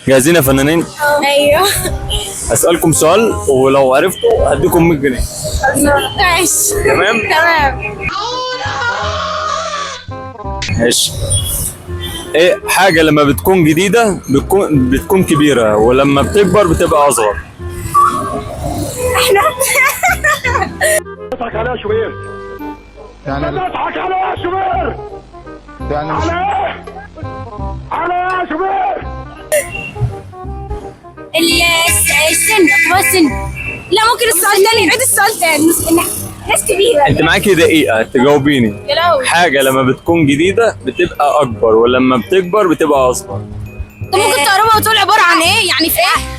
جاهزين يا فنانين؟ ايوه. هسألكم سؤال ولو عرفتوا هديكم 100 جنيه. ماشي. تمام؟ تمام. ماشي. ايه حاجة لما بتكون جديدة بتكون كبيرة ولما بتكبر بتبقى أصغر؟ احنا اضحك عليها شوبير. يعني اضحك عليها يا شوبير. يعني مش على ايه؟ على ايه يا شوبير؟ السن كبار السن. لا ممكن السؤال تاني، نعيد السؤال تاني. ناس كبيرة. انت معاكي دقيقة تجاوبيني. يا لهوي. حاجة لما بتكون جديدة بتبقى أكبر ولما بتكبر بتبقى أصغر. انت ممكن تقربها وتقول عبارة عن ايه؟ يعني في ايه؟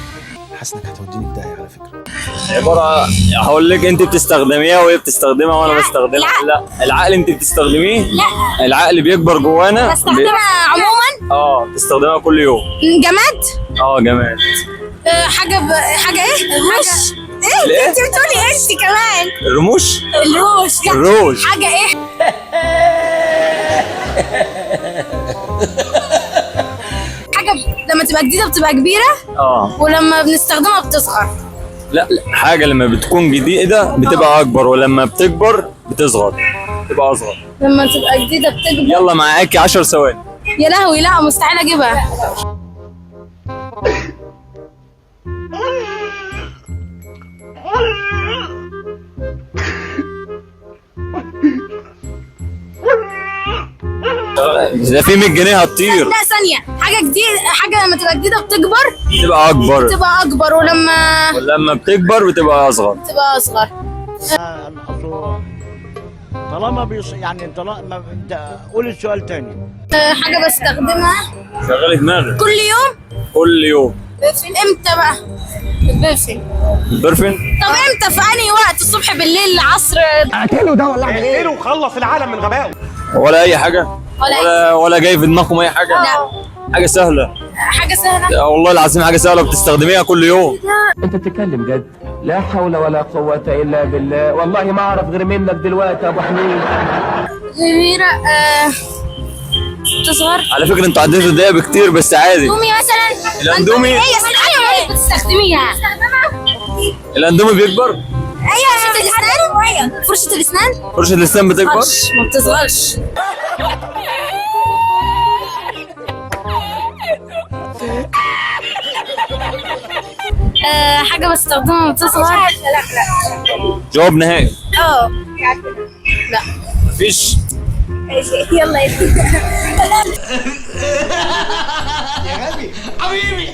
حاسس انك هتوديني في داهيه على فكره. عبارة هقول لك انت بتستخدميها وهي بتستخدمها وانا بستخدمها. لا العقل انت بتستخدميه. لا. العقل بيكبر جوانا. بستخدمها عموما. بتستخدمها كل يوم. جماد. جماد. حاجة ايه؟ مش ايه؟ ليه؟ انت بتقولي انت كمان. الرموش. الروش. لا. الروش. حاجة ايه؟ حاجة لما تبقى جديدة بتبقى كبيرة ولما بنستخدمها بتصغر. لا حاجة لما بتكون جديدة بتبقى أكبر ولما بتكبر بتصغر بتبقى أصغر. لما تبقى جديدة بتكبر. يلا معاكي 10 ثواني. يا لهوي لا مستحيل اجيبها. ده في 100 جنيه هتطير. لا ثانية، حاجة جديدة، حاجة لما تبقى جديدة بتكبر بتبقى أكبر. بتبقى أكبر ولما بتكبر بتبقى أصغر. بتبقى أصغر. طالما يعني طالما انت قول السؤال تاني. حاجة بستخدمها شغلي دماغك. كل يوم. كل يوم. امتى بقى؟ البرفين. البرفين؟ طب امتى في أنهي وقت؟ الصبح بالليل العصر؟ اقتله ده ولا اعمل ايه؟ اقتله وخلص العالم من غبائه. ولا أي حاجة؟ ولا ولا جاي في دماغكم أي حاجة؟ لا. حاجة سهلة. حاجة سهلة. والله العظيم حاجة سهلة بتستخدميها كل يوم. انت بتتكلم جد؟ لا حول ولا قوة الا بالله، والله ما اعرف غير منك دلوقتي يا ابو حميد. كبيرة تصغر. على فكرة انتوا عديتوا الدقيقة بكتير بس عادي. اندومي مثلا. الاندومي. هي ايوه بتستخدميها. الاندومي بيكبر؟ ايوه. فرشة الاسنان. فرشة الاسنان. فرشة الاسنان بتكبر؟ ما بتصغرش. حاجة بستخدمها بتصغر. لا. جواب نهائي. لا. مفيش. يلا يا غبي حبيبي.